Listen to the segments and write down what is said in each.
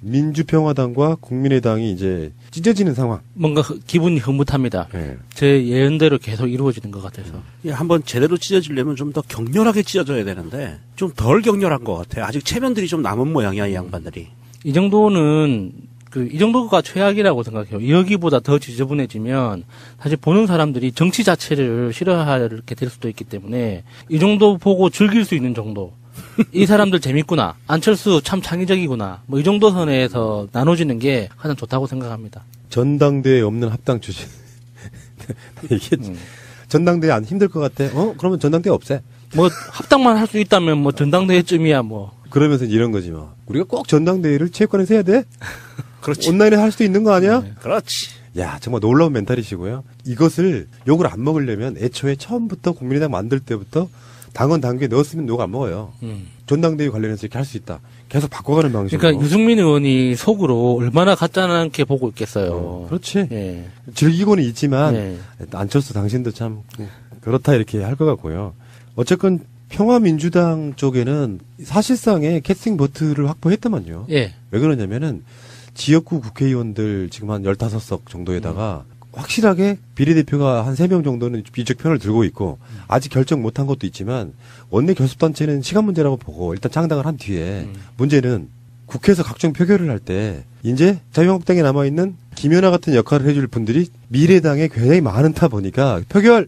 민주평화당과 국민의당이 이제 찢어지는 상황. 뭔가 기분이 흐뭇합니다. 네. 제 예언대로 계속 이루어지는 것 같아서. 예, 한번 제대로 찢어지려면 좀 더 격렬하게 찢어져야 되는데 좀 덜 격렬한 것 같아요. 아직 체면들이 좀 남은 모양이야, 이 양반들이. 이 정도는 이 정도가 최악이라고 생각해요. 여기보다 더 지저분해지면 사실 보는 사람들이 정치 자체를 싫어하게 될 수도 있기 때문에 이 정도 보고 즐길 수 있는 정도. 이 사람들 재밌구나. 안철수 참 창의적이구나. 뭐 이 정도 선에서 나눠지는 게 가장 좋다고 생각합니다. 전당대회 없는 합당 추진. 이게 전당대회 안 힘들 것 같아. 그러면 전당대회 없애. 뭐 합당만 할 수 있다면 뭐 전당대회쯤이야 뭐. 그러면서 이런 거지 뭐. 우리가 꼭 전당대회를 체육관에서 해야 돼? 그렇지. 온라인에 할 수도 있는 거 아니야? 네. 그렇지. 야, 정말 놀라운 멘탈이시고요. 이것을 욕을 안 먹으려면 애초에 처음부터 국민의당 만들 때부터 당원 당규에 넣었으면 욕 안 먹어요. 전당대회 관련해서 이렇게 할 수 있다. 계속 바꿔가는 방식으로. 그러니까 유승민 의원이 속으로 얼마나 가짜나게 보고 있겠어요. 그렇지. 예. 즐기고는 있지만 예. 안철수 당신도 참 그렇다 이렇게 할 것 같고요. 어쨌건 평화민주당 쪽에는 사실상의 캐스팅 보트를 확보했더만요. 예. 왜 그러냐면은 지역구 국회의원들 지금 한 15석 정도에다가 확실하게 비례대표가 한 3명 정도는 이쪽 편을 들고 있고 아직 결정 못한 것도 있지만 원내 교섭단체는 시간 문제라고 보고 일단 창당을 한 뒤에 문제는 국회에서 각종 표결을 할 때 이제 자유한국당에 남아있는 김연아 같은 역할을 해줄 분들이 미래당에 굉장히 많은 타 보니까 표결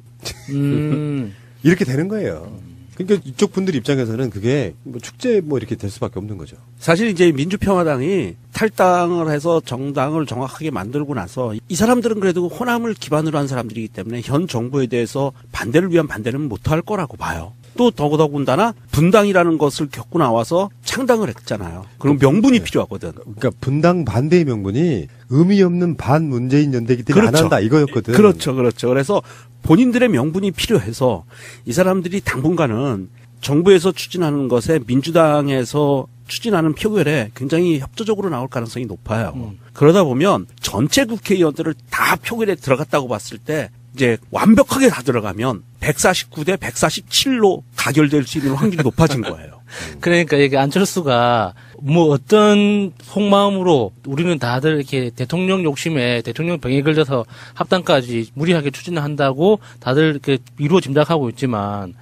이렇게 되는 거예요. 그러니까 이쪽 분들 입장에서는 그게 뭐 축제 뭐 이렇게 될 수밖에 없는 거죠. 사실 이제 민주평화당이 탈당을 해서 정당을 정확하게 만들고 나서 이 사람들은 그래도 호남을 기반으로 한 사람들이기 때문에 현 정부에 대해서 반대를 위한 반대는 못할 거라고 봐요. 또 더군다나 분당이라는 것을 겪고 나와서 창당을 했잖아요. 그럼 명분이 필요하거든. 그러니까 분당 반대의 명분이 의미 없는 반문재인 연대이기 때문에 그렇죠. 안 한다 이거였거든. 그렇죠. 그래서 본인들의 명분이 필요해서 이 사람들이 당분간은 정부에서 추진하는 것에 민주당에서 추진하는 표결에 굉장히 협조적으로 나올 가능성이 높아요. 그러다 보면 전체 국회의원들을 다 표결에 들어갔다고 봤을 때 이제 완벽하게 다 들어가면 149대 147로 가결될 수 있는 확률이 높아진 거예요. 그러니까 이게 안철수가 뭐 어떤 속마음으로 우리는 다들 이렇게 대통령 욕심에 대통령 병에 걸려서 합당까지 무리하게 추진을 한다고 다들 이렇게 미루어 짐작하고 있지만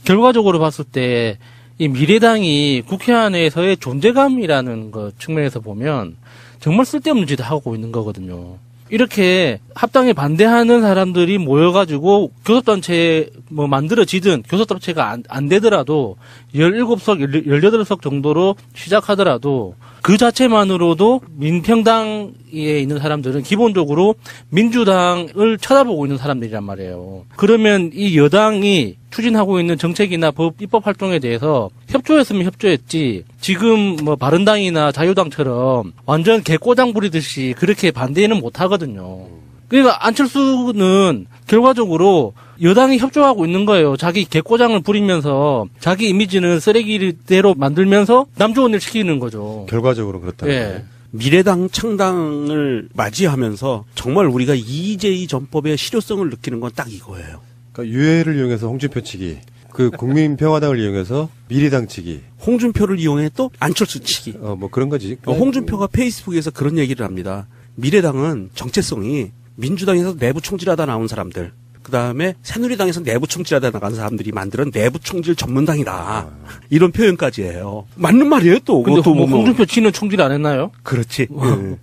결과적으로 봤을 때 이 미래당이 국회 안에서의 존재감이라는 것 측면에서 보면 정말 쓸데없는 짓을 하고 있는 거거든요. 이렇게 합당에 반대하는 사람들이 모여가지고 교섭단체 뭐 만들어지든 교섭단체가 안 되더라도 17석, 18석 정도로 시작하더라도 그 자체만으로도 민평당에 있는 사람들은 기본적으로 민주당을 쳐다보고 있는 사람들이란 말이에요. 그러면 이 여당이 추진하고 있는 정책이나 입법 활동에 대해서 협조했으면 협조했지 지금 뭐 바른당이나 자유당처럼 완전 개꼬장 부리듯이 그렇게 반대는 못 하거든요. 그러니까 안철수는 결과적으로 여당이 협조하고 있는 거예요. 자기 개꼬장을 부리면서 자기 이미지는 쓰레기대로 만들면서 남 좋은 일 시키는 거죠. 결과적으로 그렇다는 예. 거예요. 미래당 창당을 맞이하면서 정말 우리가 이재희 전법의 실효성을 느끼는 건 딱 이거예요. 그러니까 유해를 이용해서 홍준표 치기, 그 국민평화당을 이용해서 미래당 치기, 홍준표를 이용해 또 안철수 치기. 뭐 그런 거지. 홍준표가 페이스북에서 그런 얘기를 합니다. 미래당은 정체성이 민주당에서 내부 총질하다 나온 사람들, 그 다음에 새누리당에서 내부 총질하다 나간 사람들이 만드는 내부 총질 전문당이다. 이런 표현까지 해요. 맞는 말이에요 또. 근데 뭐 홍준표 치는 총질 안 했나요? 그렇지.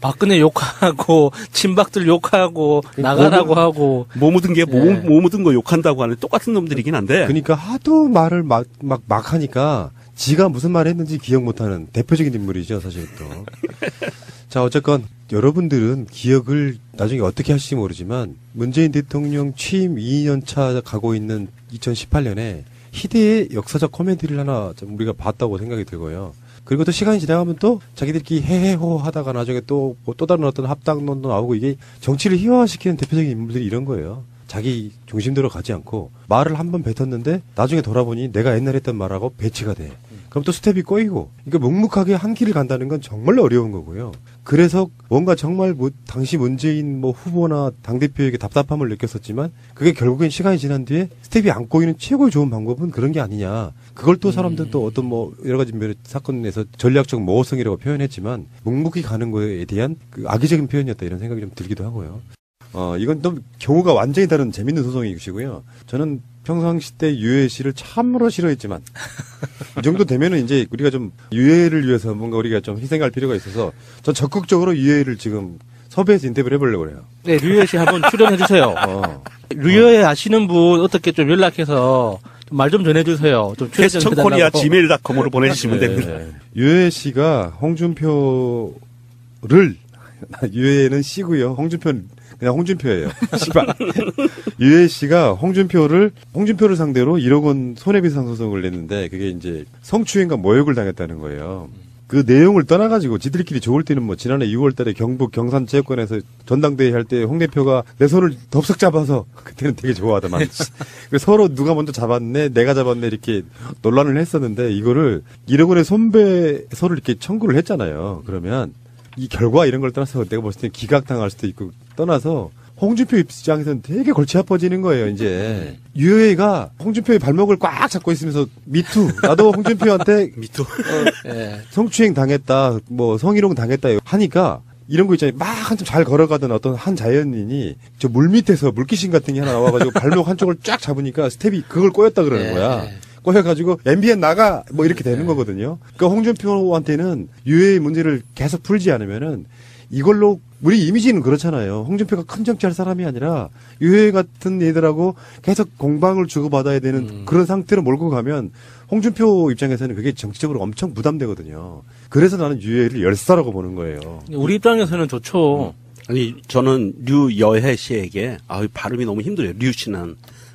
박근혜 욕하고 친박들 욕하고 나가라고 하고 뭐 묻은 게 뭐 묻은 거 욕한다고 하는 똑같은 놈들이긴 한데. 그러니까 하도 말을 막 하니까 지가 무슨 말 했는지 기억 못하는 대표적인 인물이죠, 사실 또. 자, 어쨌건 여러분들은 기억을 나중에 어떻게 하실지 모르지만 문재인 대통령 취임 2년 차 가고 있는 2018년에 희대의 역사적 코미디를 하나 좀 우리가 봤다고 생각이 들고요. 그리고 또 시간이 지나가면 또 자기들끼리 헤헤호 하다가 나중에 또 다른 어떤 합당론도 나오고 이게 정치를 희화화시키는 대표적인 인물들이 이런 거예요. 자기 중심대로 가지 않고 말을 한 번 뱉었는데 나중에 돌아보니 내가 옛날에 했던 말하고 배치가 돼. 그럼 또 스텝이 꼬이고. 그러니까 묵묵하게 한 길을 간다는 건 정말 어려운 거고요. 그래서 뭔가 정말 당시 문재인 후보나 당대표에게 답답함을 느꼈었지만 그게 결국엔 시간이 지난 뒤에 스텝이 안 꼬이는 최고의 좋은 방법은 그런 게 아니냐. 그걸 또 사람들은 또 어떤 여러 가지 사건에서 전략적 모호성이라고 표현했지만 묵묵히 가는 거에 대한 그 악의적인 표현이었다 이런 생각이 좀 들기도 하고요. 이건 또 경우가 완전히 다른 재밌는 소송이시고요. 저는 평상시 때 유해 씨를 참으로 싫어했지만 이 정도 되면은 이제 우리가 좀 유해를 위해서 뭔가 우리가 좀 희생할 필요가 있어서 전 적극적으로 유해를 지금 섭외해서 인터뷰를 해보려고 그래요. 네, 류여 씨 한번 출연해주세요. 류여에 아시는 분 어떻게 좀 연락해서 말 좀 전해주세요. 좀 출연 좀 해달라고. 캐스천코리아 gmail.com으로 보내주시면 네. 됩니다. 유해 씨가 홍준표를 유해는 씨고요. 홍준표는 그냥 홍준표예요. 씨발. 유해 씨가 홍준표를 상대로 1억 원 손해배상 소송을 냈는데 그게 이제 성추행과 모욕을 당했다는 거예요. 그 내용을 떠나가지고 지들끼리 좋을 때는 지난해 6월 달에 경북 경산체육관에서 전당대회 할 때 홍 대표가 내 손을 덥석 잡아서 그때는 되게 좋아하더만. 서로 누가 먼저 잡았네, 내가 잡았네 이렇게 논란을 했었는데 이거를 1억 원의 손배서를 이렇게 청구를 했잖아요. 그러면 이 결과 이런 걸 떠나서 내가 봤을 때 기각당할 수도 있고 떠나서 홍준표 입장에서는 되게 골치 아파지는 거예요, 이제. 유해가 홍준표의 발목을 꽉 잡고 있으면서 미투, 나도 홍준표한테 미투. 성추행 당했다, 성희롱 당했다 하니까 이런 거 있잖아요. 막 한참 잘 걸어가던 어떤 한 자연인이 저 물 밑에서 물귀신 같은 게 하나 나와가지고 발목 한쪽을 쫙 잡으니까 스텝이 그걸 꼬였다 그러는 거야. 꼬여가지고 MBN 나가 이렇게 되는 거거든요. 그러니까 홍준표한테는 유해의 문제를 계속 풀지 않으면은 이걸로 우리 이미지는 그렇잖아요. 홍준표가 큰 정치할 사람이 아니라 유해 같은 애들하고 계속 공방을 주고받아야 되는 그런 상태로 몰고 가면 홍준표 입장에서는 그게 정치적으로 엄청 부담되거든요. 그래서 나는 유해를 열사라고 보는 거예요. 우리 입장에서는 좋죠. 아니 저는 류여해 씨에게 발음이 너무 힘들어요.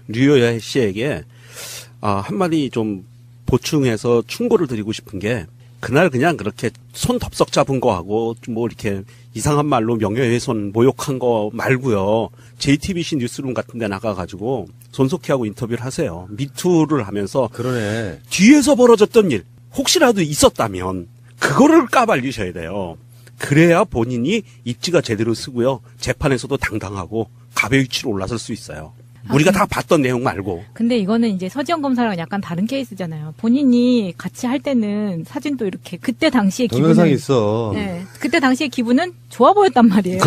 류여해 씨에게 한마디 좀 보충해서 충고를 드리고 싶은 게 그날 그냥 그렇게 손 덥석 잡은 거하고 이렇게 이상한 말로 명예훼손 모욕한 거 말고요. JTBC 뉴스룸 같은 데 나가가지고 손석희하고 인터뷰를 하세요. 미투를 하면서 그러네. 뒤에서 벌어졌던 일 혹시라도 있었다면 그거를 까발리셔야 돼요. 그래야 본인이 입지가 제대로 쓰고요. 재판에서도 당당하고 갑의 위치로 올라설 수 있어요. 우리가 다 봤던 내용 말고. 근데 이거는 이제 서지영 검사랑 약간 다른 케이스잖아요. 본인이 같이 할 때는 사진도 이렇게 그때 당시의 기분은 동영상이 있어. 네, 그때 당시의 기분은 좋아 보였단 말이에요.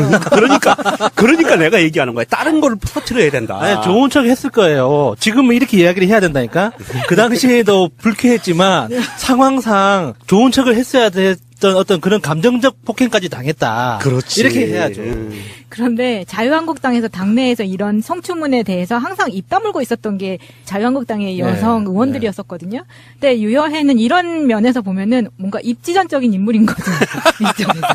그러니까 내가 얘기하는 거야. 다른 걸 퍼뜨려야 된다. 아니, 좋은 척 했을 거예요. 지금은 이렇게 이야기를 해야 된다니까? 그 당시에도 불쾌했지만 상황상 좋은 척을 했어야 됐던 어떤 그런 감정적 폭행까지 당했다. 그렇지. 이렇게 해야죠. 그런데 자유한국당에서 당내에서 이런 성추문에 대해서 항상 입 다물고 있었던 게 자유한국당의 여성 의원들이었었거든요. 근데 유여해는 이런 면에서 보면은 뭔가 입지전적인 인물인 거죠. 이쪽에서.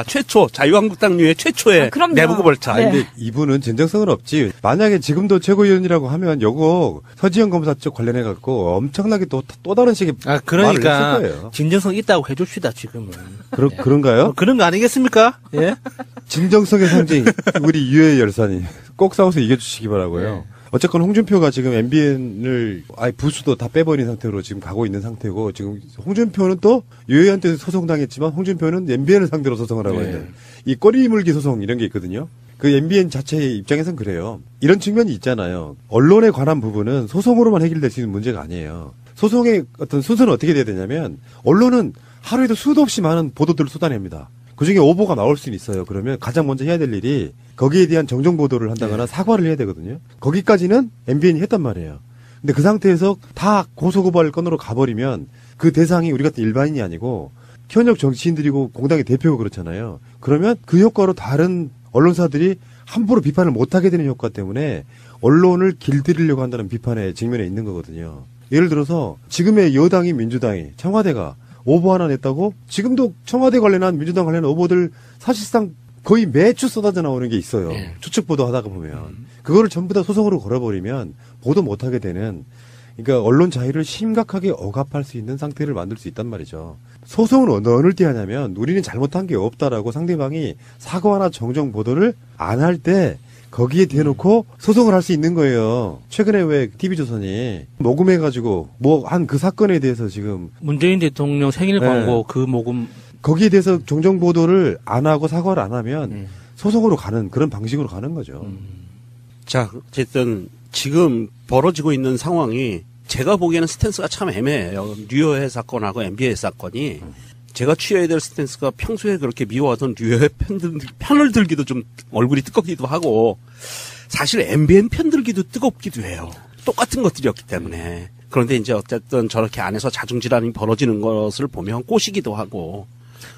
최초 자유한국당류의 최초의 그럼요. 내부고 벌차. 네. 근데 이분은 진정성은 없지. 만약에 지금도 최고위원이라고 하면 요거 서지영 검사 쪽 관련해 갖고 엄청나게 또 다른 식의 말을 그러니까 했을 거예요. 진정성 있다고 해줍시다 지금은. 그런가요? 그런 거 아니겠습니까? 예. 진정성의 상징 우리 유해 열사님 꼭 싸워서 이겨주시기 바라고요. 어쨌건 홍준표가 지금 MBN을 아예 부수도 다 빼버린 상태로 지금 가고 있는 상태고 지금 홍준표는 또 유해한테 소송당했지만 홍준표는 MBN을 상대로 소송을 하고 있는 이 꼬리 물기 소송 이런 게 있거든요. 그 MBN 자체의 입장에선 그래요. 이런 측면이 있잖아요. 언론에 관한 부분은 소송으로만 해결될 수 있는 문제가 아니에요. 소송의 어떤 순서는 어떻게 돼야 되냐면 언론은 하루에도 수도 없이 많은 보도들을 쏟아냅니다. 그중에 오보가 나올 수는 있어요. 그러면 가장 먼저 해야 될 일이 거기에 대한 정정 보도를 한다거나 사과를 해야 되거든요. 거기까지는 MBN이 했단 말이에요. 근데 그 상태에서 다 고소고발 건으로 가버리면 그 대상이 우리 같은 일반인이 아니고 현역 정치인들이고 공당의 대표고 그렇잖아요. 그러면 그 효과로 다른 언론사들이 함부로 비판을 못하게 되는 효과 때문에 언론을 길들이려고 한다는 비판에 직면해 있는 거거든요. 예를 들어서 지금의 여당이 민주당이 청와대가 오보 하나 냈다고 지금도 청와대 관련한 민주당 관련한 오보들 사실상 거의 매주 쏟아져 나오는 게 있어요. 추측 보도 하다가 보면 그거를 전부 다 소송으로 걸어버리면 보도 못하게 되는 그러니까 언론 자유를 심각하게 억압할 수 있는 상태를 만들 수 있단 말이죠. 소송은 어느 때 하냐면 우리는 잘못한 게 없다라고 상대방이 사과나 정정 보도를 안 할 때 거기에 대놓고 소송을 할 수 있는 거예요. 최근에 왜 TV조선이 녹음해가지고 한 그 사건에 대해서 지금 문재인 대통령 생일 광고 그 거기에 대해서 정정 보도를 안 하고 사과를 안 하면 소송으로 가는 그런 방식으로 가는 거죠. 자, 어쨌든 지금 벌어지고 있는 상황이 제가 보기에는 스탠스가 참 애매해요. 류여해 사건하고 MB의 사건이 제가 취해야 될 스탠스가 평소에 그렇게 미워하던 류여해 편을 들기도 좀 얼굴이 뜨겁기도 하고 사실 MBN 편 들기도 뜨겁기도 해요. 똑같은 것들이었기 때문에. 그런데 이제 어쨌든 저렇게 안에서 자중질환이 벌어지는 것을 보면 꼬시기도 하고.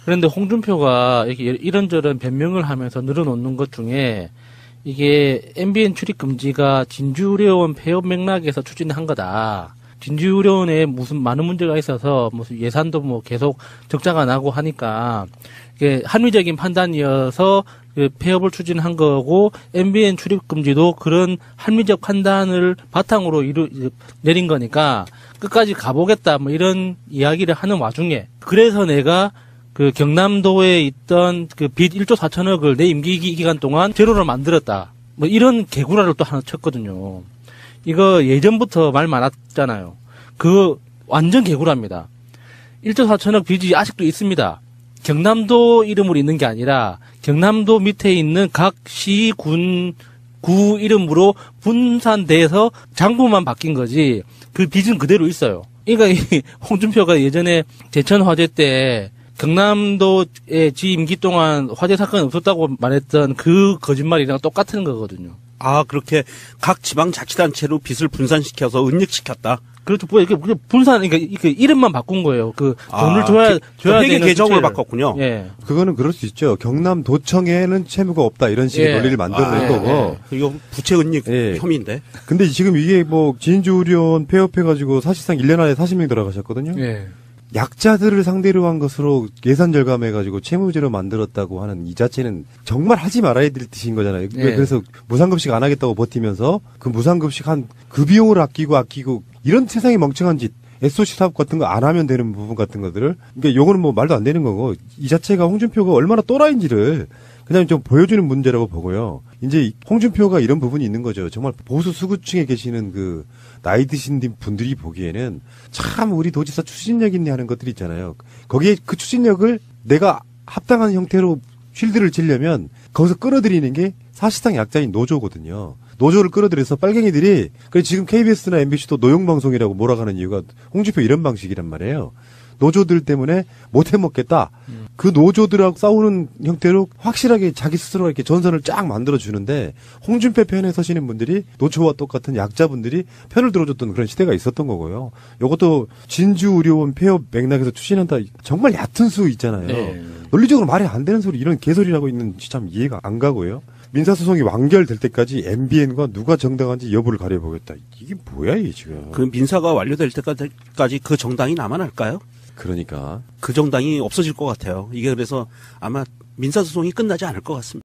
그런데 홍준표가 이렇게 이런저런 변명을 하면서 늘어놓는 것 중에 이게 MBN 출입 금지가 진주의료원 폐업 맥락에서 추진한 거다. 진주의료원에 무슨 많은 문제가 있어서 무슨 예산도 뭐 계속 적자가 나고 하니까 이게 합리적인 판단이어서 그 폐업을 추진한 거고 MBN 출입 금지도 그런 합리적 판단을 바탕으로 내린 거니까 끝까지 가보겠다 뭐 이런 이야기를 하는 와중에 그래서 내가 그 경남도에 있던 그 빚 1조 4천억을 내 임기 기간 동안 제로로 만들었다. 뭐 이런 개구라를 또 하나 쳤거든요. 이거 예전부터 말 많았잖아요. 그거 완전 개구라입니다. 1조 4천억 빚이 아직도 있습니다. 경남도 이름으로 있는 게 아니라 경남도 밑에 있는 각 시, 구 이름으로 분산돼서 장부만 바뀐 거지 그 빚은 그대로 있어요. 그러니까 이 홍준표가 예전에 제천 화재 때 경남도의 지 임기 동안 화재 사건이 없었다고 말했던 그 거짓말이랑 똑같은 거거든요. 아, 그렇게 각 지방자치단체로 빚을 분산시켜서 은닉시켰다? 그렇죠. 뭐 이렇게 분산, 그러니까 이름만 바꾼 거예요. 그 돈을 줘야 회계 되는 계정을 수치를. 바꿨군요. 예. 그거는 그럴 수 있죠. 경남도청에는 채무가 없다 이런 식의 예. 논리를 만들어낸 거고. 이거 부채 은닉 예. 혐의인데. 근데 지금 이게 뭐 진주의료원 폐업해가지고 사실상 1년 안에 40명 돌아가셨거든요. 예. 약자들을 상대로 한 것으로 예산 절감해가지고 채무제로 만들었다고 하는 이 자체는 정말 하지 말아야 될 뜻인 거잖아요. 예. 그래서 무상급식 안 하겠다고 버티면서 그 무상급식 그 비용을 아끼고 이런 세상에 멍청한 짓 SOC 사업 같은 거 안 하면 되는 부분 같은 것들을 그러니까 요거는 뭐 말도 안 되는 거고 이 자체가 홍준표가 얼마나 또라이인지를 그냥 좀 보여주는 문제라고 보고요. 이제 홍준표가 이런 부분이 있는 거죠. 정말 보수 수구층에 계시는 그 나이 드신 분들이 보기에는 참 우리 도지사 추진력 있네 하는 것들이 있잖아요. 거기에 그 추진력을 내가 합당한 형태로 쉴드를 치려면 거기서 끌어들이는 게 사실상 약자인 노조거든요. 노조를 끌어들여서 빨갱이들이 그래서 지금 KBS나 MBC도 노용방송이라고 몰아가는 이유가 홍준표 이런 방식이란 말이에요. 노조들 때문에 못 해먹겠다. 그 노조들하고 싸우는 형태로 확실하게 자기 스스로 이렇게 전선을 쫙 만들어주는데 홍준표 편에 서시는 분들이 노조와 똑같은 약자분들이 편을 들어줬던 그런 시대가 있었던 거고요. 이것도 진주의료원 폐업 맥락에서 추진한다. 정말 얕은 수 있잖아요. 네. 논리적으로 말이 안 되는 소리 이런 개소리라고 있는지 참 이해가 안 가고요. 민사소송이 완결될 때까지 MBN과 누가 정당한지 여부를 가려보겠다. 이게 뭐야 이게 지금. 그 민사가 완료될 때까지 그 정당이 남아날까요? 그러니까. 그 정당이 없어질 것 같아요. 이게 그래서 아마 민사소송이 끝나지 않을 것 같습니다.